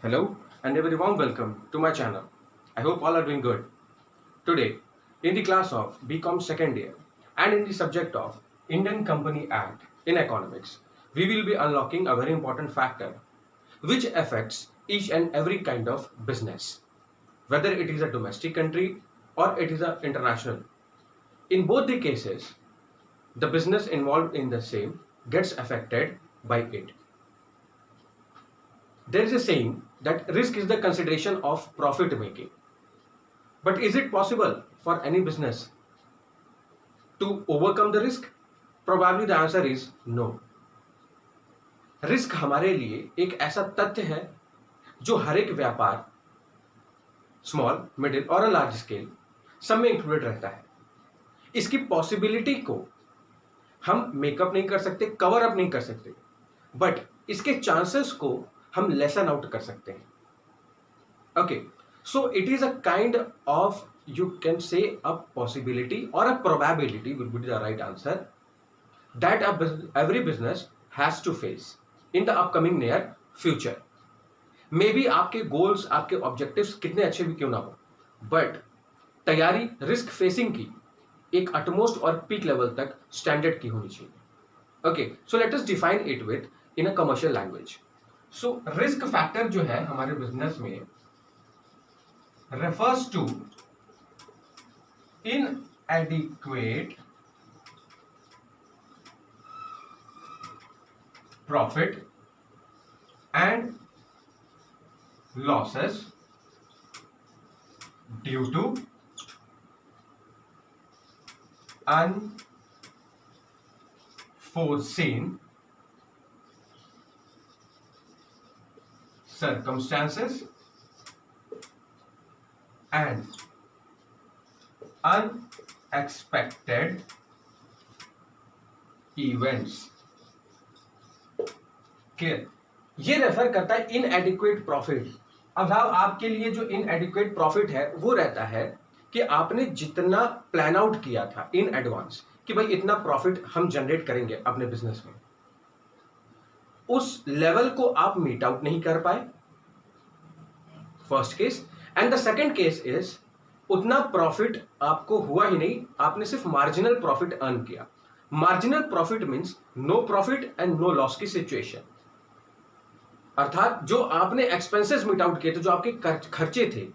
Hello and a very warm welcome to my channel. I hope all are doing good. Today, in the class of BCom second year and in the subject of Indian Company Act in economics, we will be unlocking a very important factor which affects each and every kind of business, whether it is a domestic country or it is an international. In both the cases, the business involved in the same gets affected by it. There is a saying that risk is the consideration of profit making. But is it possible for any business to overcome the risk? Probably the answer is no. Risk हमारे लिए एक ऐसा तथ्य है जो हर एक व्यापार small, middle और लार्ज स्केल सब में इंक्लूडेड रहता है. इसकी पॉसिबिलिटी को हम मेकअप नहीं कर सकते, कवर अप नहीं कर सकते, बट इसके चांसेस को हम लेसन आउट कर सकते हैं. Okay, so it is a kind of, you can say a possibility or a probability will be the right answer that every business has to face in the upcoming near future. Maybe आपके goals, आपके objectives कितने अच्छे भी क्यों ना हो, but तैयारी risk facing की एक अटमोस्ट और पीक लेवल तक स्टैंडर्ड की होनी चाहिए. Okay, so let us define it within a commercial language. So risk factor जो है हमारे बिजनेस में refers to inadequate profit and losses due to unforeseen circumstances and unexpected events. Clear? ये refer करता है इनएडिक्वेट प्रॉफिट. अब साहब आपके लिए जो इनएडिक्वेट प्रॉफिट है वो रहता है कि आपने जितना प्लान आउट किया था इन एडवांस कि भाई इतना प्रॉफिट हम जनरेट करेंगे अपने बिजनेस में, उस लेवल को आप मीट आउट नहीं कर पाए, first case. And the second case is उतना प्रॉफिट आपको हुआ ही नहीं, आपने सिर्फ मार्जिनल प्रॉफिट अर्न किया. Marginal profit means no profit and no loss की सिचुएशन. अर्थात जो आपने एक्सपेंसेस मीट आउट किए थे, जो आपके खर्चे थे,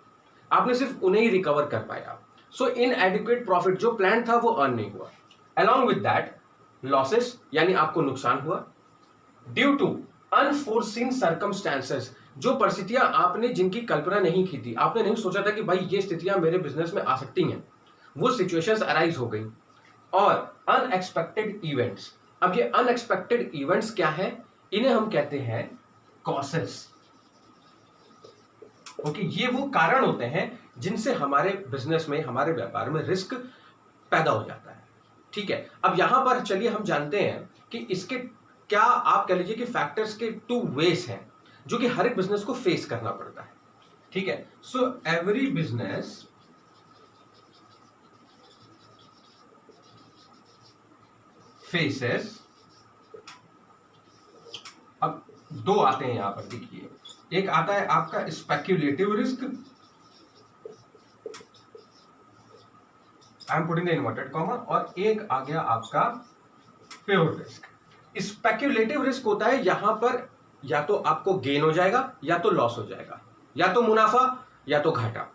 आपने सिर्फ उन्हें ही रिकवर कर पाया. सो इनएडिक्वेट प्रॉफिट जो प्लान था वो अर्न नहीं हुआ. अलॉन्ग विद दैट लॉसेस, यानी आपको नुकसान हुआ ड्यू टू अनफोर्सीन सर्कमस्टेंसेस. जो परिस्थितियां आपने जिनकी कल्पना नहीं की थी, आपने नहीं सोचा था कि भाई ये स्थितियां मेरे बिजनेस में आ सकती हैं, वो सिचुएशंस अराइज हो गई. और अनएक्सपेक्टेड इवेंट्स. अब ये अनएक्सपेक्टेड इवेंट्स क्या है? इन्हें हम कहते हैं कॉसेस. ओके, ये वो कारण होते हैं जिनसे हमारे बिजनेस में, हमारे व्यापार में रिस्क पैदा हो जाता है. ठीक है, अब यहां पर चलिए हम जानते हैं कि इसके क्या, आप कह लीजिए कि फैक्टर्स के टू वेज हैं जो कि हर एक बिजनेस को फेस करना पड़ता है. ठीक है, सो एवरी बिजनेस फेसेस. अब दो आते हैं यहां पर, देखिए. एक आता है आपका speculative risk, I am putting the inverted comma, और एक आ गया आपका प्योर रिस्क. स्पेक्युलेटिव रिस्क होता है यहां पर या तो आपको गेन हो जाएगा या तो लॉस हो जाएगा, या तो मुनाफा या तो घाटा.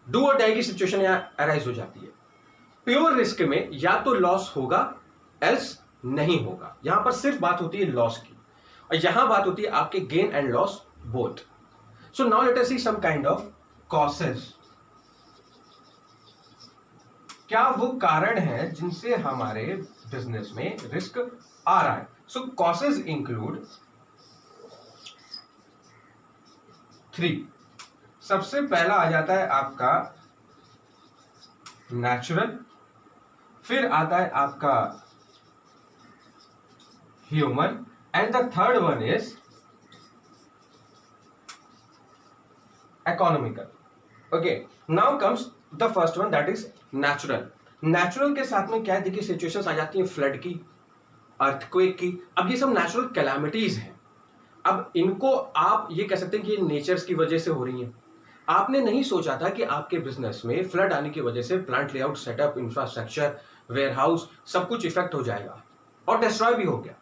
डू और डाई की सिचुएशन यहां अराइज हो जाती है. प्योर रिस्क में या तो लॉस होगा एल्स नहीं होगा. यहां पर सिर्फ बात होती है लॉस की, और यहां बात होती है आपके gain and loss both. So now let us see some kind of causes. क्या वो कारण है जिनसे हमारे बिजनेस में रिस्क आ रहा है? सो कॉसेस इंक्लूड 3. सबसे पहला आ जाता है आपका नेचुरल, फिर आता है आपका human, and the third one is economical. Okay, now comes the first one, that is natural. Natural के साथ में क्या है, देखिए सिचुएशंस आ जाती हैं फ्लड की, अर्थक्वेक की. अब ये सब नेचुरल कैलामिटीज हैं. अब इनको आप ये कह सकते हैं कि ये नेचर्स की वजह से हो रही हैं। आपने नहीं सोचा था कि आपके बिजनेस में फ्लड आने की वजह से plant layout, setup, infrastructure, warehouse सब कुछ इफेक्ट हो जाएगा और डिस्ट्रॉय भी हो गया।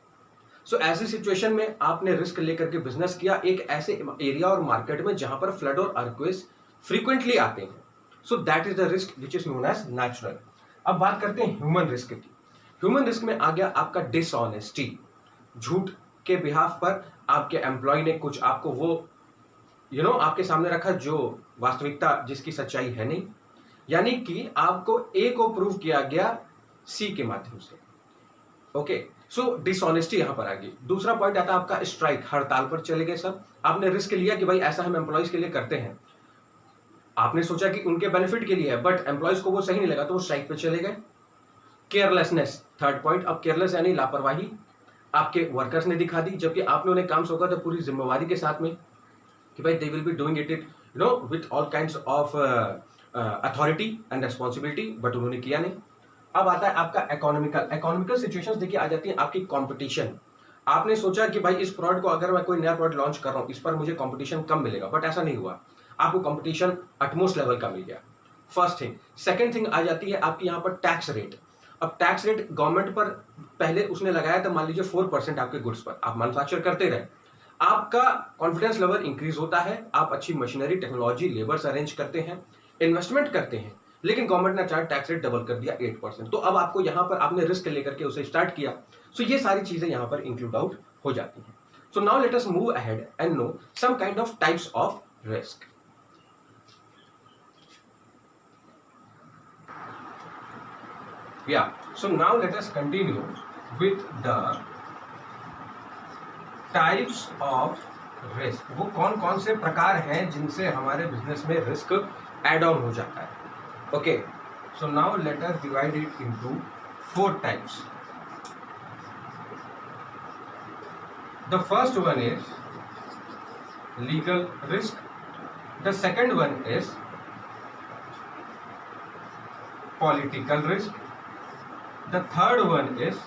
सो ऐसी सिचुएशन में आपने रिस्क लेकर के बिजनेस किया एक ऐसे एरिया और मार्केट में जहां पर फ्लड और अर्थक्वेक्स फ्रीक्वेंटली आते हैं। So that is the risk which is known as natural. अब बात करते हैं ह्यूमन रिस्क की। ह्यूमन रिस्क में आ गया आपका डिसऑनेस्टी, झूठ के बिहाफ पर आपके एम्प्लॉय ने कुछ आपको वो आपके सामने रखा जो वास्तविकता जिसकी सच्चाई है नहीं, यानी कि आपको ए को प्रूव किया गया सी के माध्यम से। ओके, सो डिसऑनेस्टी यहां पर आ गई। दूसरा पॉइंट आता है आपका स्ट्राइक, हड़ताल पर चले गए सब। आपने रिस्क लिया कि भाई ऐसा हम एम्प्लॉयज के लिए करते हैं, आपने सोचा कि उनके बेनिफिट के लिए है, बट एम्प्लॉयज को वो सही नहीं लगा तो वो स्ट्राइक पे चले गए। Carelessness, third point. अब केयरलेस यानी लापरवाही आपके वर्कर्स ने दिखा दी, जबकि आपने उन्हें काम सौंपा था पूरी जिम्मेवारी के साथ में कि भाई they will be doing it with all kinds of authority and responsibility, but उन्होंने किया नहीं। अब आता है आपका इकोनॉमिकल सिचुएशंस देखिए आ जाती है आपकी कंपटीशन। आपने सोचा कि भाई इस प्रोडक्ट को अगर मैं कोई नया प्रोडक्ट लॉन्च कर रहा हूं इस पर मुझे कंपटीशन कम मिलेगा, बट ऐसा नहीं हुआ, आपको कंपटीशन अटमोस्ट लेवल का मिल गया। First thing. सेकंड थिंग आ जाती है आपकी यहाँ पर टैक्स रेट। अब टैक्स रेट गवर्नमेंट पर पहले उसने लगाया था मान लीजिए 4% आपके गुड्स पर, आप मैन्युफैक्चर करते रहे, आपका कॉन्फिडेंस लेवल इंक्रीज होता है, आप अच्छी मशीनरी, टेक्नोलॉजी, लेबर्स अरेंज करते हैं, इन्वेस्टमेंट करते हैं, लेकिन गवर्नमेंट ने चाहे टैक्स रेट डबल कर दिया 8%। तो अब आपको यहां पर आपने रिस्क लेकर के उसे स्टार्ट किया। सो ये सारी चीजें यहां पर इंक्लूड आउट हो जाती हैं। So now let us move ahead and know some kind of types of risk. Yeah, so now let us continue with the types of risk। वो कौन कौन से प्रकार हैं जिनसे हमारे बिजनेस में रिस्क एड ऑन हो जाता है। Okay, so now let us divide it into 4 types। The first one is legal risk, the second one is political risk, the third one is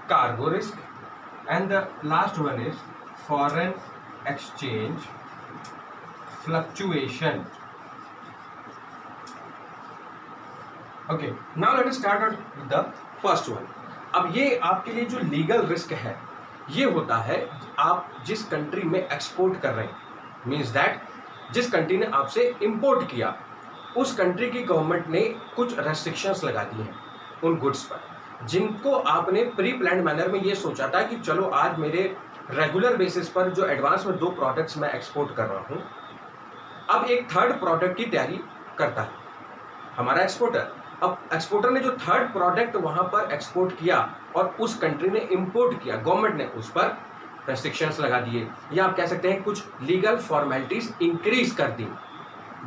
cargo risk, and the last one is foreign exchange fluctuation। Okay, now let us start with the first one। अब ये आपके लिए जो legal risk है ये होता है आप जिस कंट्री में एक्सपोर्ट कर रहे हैं, मीन्स दैट जिस कंट्री ने आपसे इंपोर्ट किया उस कंट्री की गवर्नमेंट ने कुछ रेस्ट्रिक्शंस लगा दी हैं उन गुड्स पर, जिनको आपने प्री प्लान्ड मैनर में ये सोचा था कि चलो आज मेरे रेगुलर बेसिस पर जो एडवांस में 2 प्रोडक्ट्स मैं एक्सपोर्ट कर रहा हूं, अब एक थर्ड प्रोडक्ट की तैयारी करता है हमारा एक्सपोर्टर। अब एक्सपोर्टर ने जो थर्ड प्रोडक्ट वहां पर एक्सपोर्ट किया और उस कंट्री ने इंपोर्ट किया, गवर्नमेंट ने उस पर रेस्ट्रिक्शंस लगा दिए, या आप कह सकते हैं कुछ लीगल फॉर्मेलिटीज इंक्रीज कर दी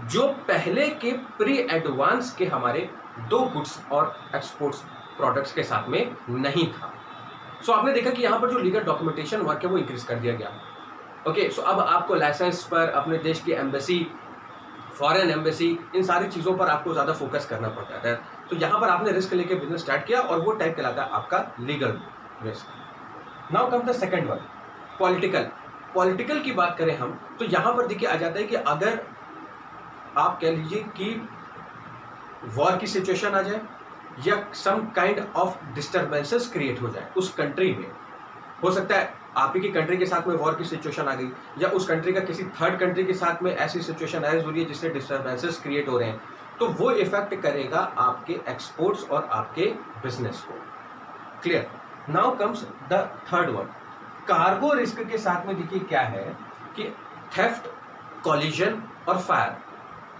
जो पहले के प्री एडवांस के हमारे 2 गुड्स और एक्सपोर्ट्स प्रोडक्ट्स के साथ में नहीं था। सो आपने देखा कि यहाँ पर जो लीगल डॉक्यूमेंटेशन वर्क है वो इंक्रीज कर दिया गया। ओके, सो अब आपको लाइसेंस पर, अपने देश की एम्बेसी, फॉरेन एम्बेसी, इन सारी चीज़ों पर आपको ज़्यादा फोकस करना पड़ता है। तो यहाँ पर आपने रिस्क लेके बिजनेस स्टार्ट किया और वो टाइप कहलाता है आपका legal risk. Now come the second one, political की बात करें हम तो यहाँ पर देखिए आ जाता है कि अगर आप कह लीजिए कि वॉर की सिचुएशन आ जाए या some kind of disturbances create हो जाए उस कंट्री में, हो सकता है आप ही की कंट्री के साथ में वॉर की सिचुएशन आ गई या उस कंट्री का किसी थर्ड कंट्री के साथ में ऐसी सिचुएशन राइज हो रही है जिससे डिस्टर्बेंसेस क्रिएट हो रहे हैं, तो वो इफेक्ट करेगा आपके एक्सपोर्ट्स और आपके बिजनेस को। Clear? Now comes the third one, cargo risk के साथ में देखिए क्या है कि थेफ्ट, कॉलिजन और फायर,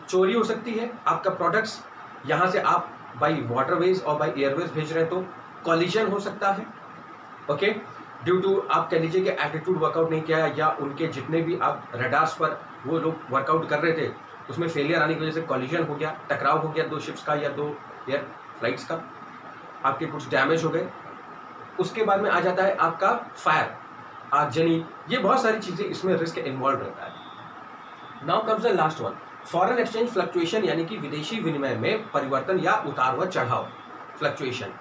चोरी हो सकती है, आपका प्रोडक्ट्स यहाँ से आप बाई वाटरवेज और बाई एयरवेज भेज रहे हैं तो कॉलिजन हो सकता है। ओके, ड्यू टू आप कह लीजिए कि एटीट्यूड वर्कआउट नहीं किया या उनके जितने भी आप रडार्स पर वो लोग वर्कआउट कर रहे थे उसमें फेलियर आने की वजह से कॉलिजन हो गया, टकराव हो गया 2 शिप्स का या 2 एयर फ्लाइट्स का, आपके कुछ डैमेज हो गए। उसके बाद में आ जाता है आपका फायर, आगजनी, ये बहुत सारी चीज़ें इसमें रिस्क इन्वॉल्व रहता है। Now comes the last one, foreign exchange fluctuation, यानी कि विदेशी विनिमय में परिवर्तन या उतार व चढ़ाव, फ्लक्चुएशन।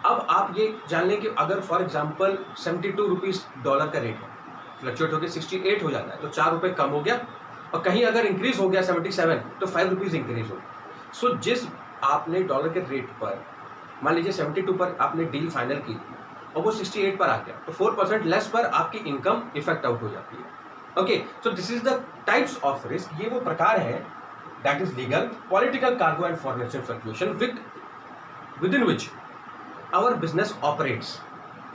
अब आप ये जान लें कि अगर फॉर एग्जांपल 72 रुपीज़ डॉलर का रेट है फ्लक्चुएट होकर 68 हो जाता है तो 4 रुपये कम हो गया, और कहीं अगर इंक्रीज हो गया 77 तो 5 रुपीज़ इंक्रीज हो गया। सो जिस आपने डॉलर के रेट पर मान लीजिए 72 पर आपने डील फाइनल की थी और वो 68 पर आ गया तो 4% लेस पर आपकी इनकम इफेक्ट आउट हो जाती है। Okay, so this is the types of risk. ये वो प्रकार है that is legal, political, cargo and foreign exchange fluctuation within which our business operates.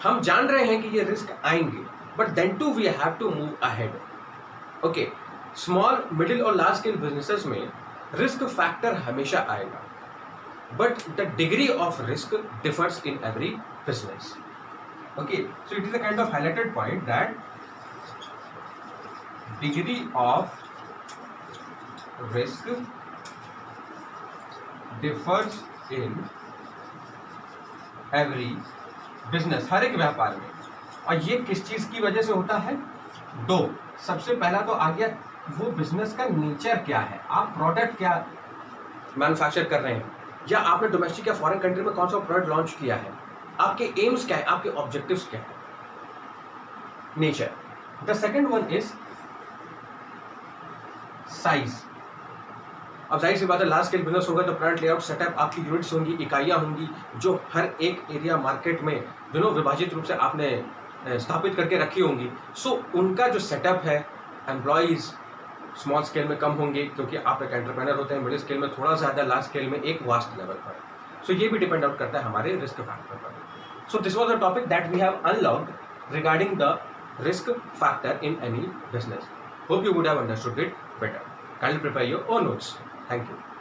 हम जान रहे हैं कि ये रिस्क आएंगे, but then too we have to move ahead. Okay, small, middle और लार्ज स्केल बिजनेसेस में रिस्क फैक्टर हमेशा आएगा, but the degree of risk differs in every business. Okay, so it is a kind of highlighted point that degree of risk differs in every business, हर एक व्यापार में। और ये किस चीज की वजह से होता है? दो, सबसे पहला तो आ गया वो बिजनेस का नेचर क्या है, आप प्रोडक्ट क्या मैन्युफैक्चर कर रहे हैं, या आपने डोमेस्टिक या फॉरेन कंट्री में कौन सा प्रोडक्ट लॉन्च किया है, आपके एम्स क्या है, आपके ऑब्जेक्टिव्स क्या है, nature. The second one is size. अब जाहिर सी बात है लार्ज स्केल बिजनेस होगा तो प्लांट लेआउट सेटअप, आपकी यूनिट्स होंगी, इकाइयां होंगी जो हर एक एरिया मार्केट में विभाजित रूप से आपने स्थापित करके रखी होंगी। सो उनका जो सेटअप है, एम्प्लॉयज़ स्मॉल स्केल में कम होंगे क्योंकि आप एक एंटरप्रेन्योर होते हैं, मिडिल स्केल में थोड़ा ज़्यादा, लार्ज स्केल में एक वास्ट लेवल पर। सो ये भी डिपेंड आउट करता है हमारे रिस्क फैक्टर पर। So this was a topic that we have unlocked regarding the risk factor in any business. Hope you would have understood it better. Kindly prepare your own notes. Thank you.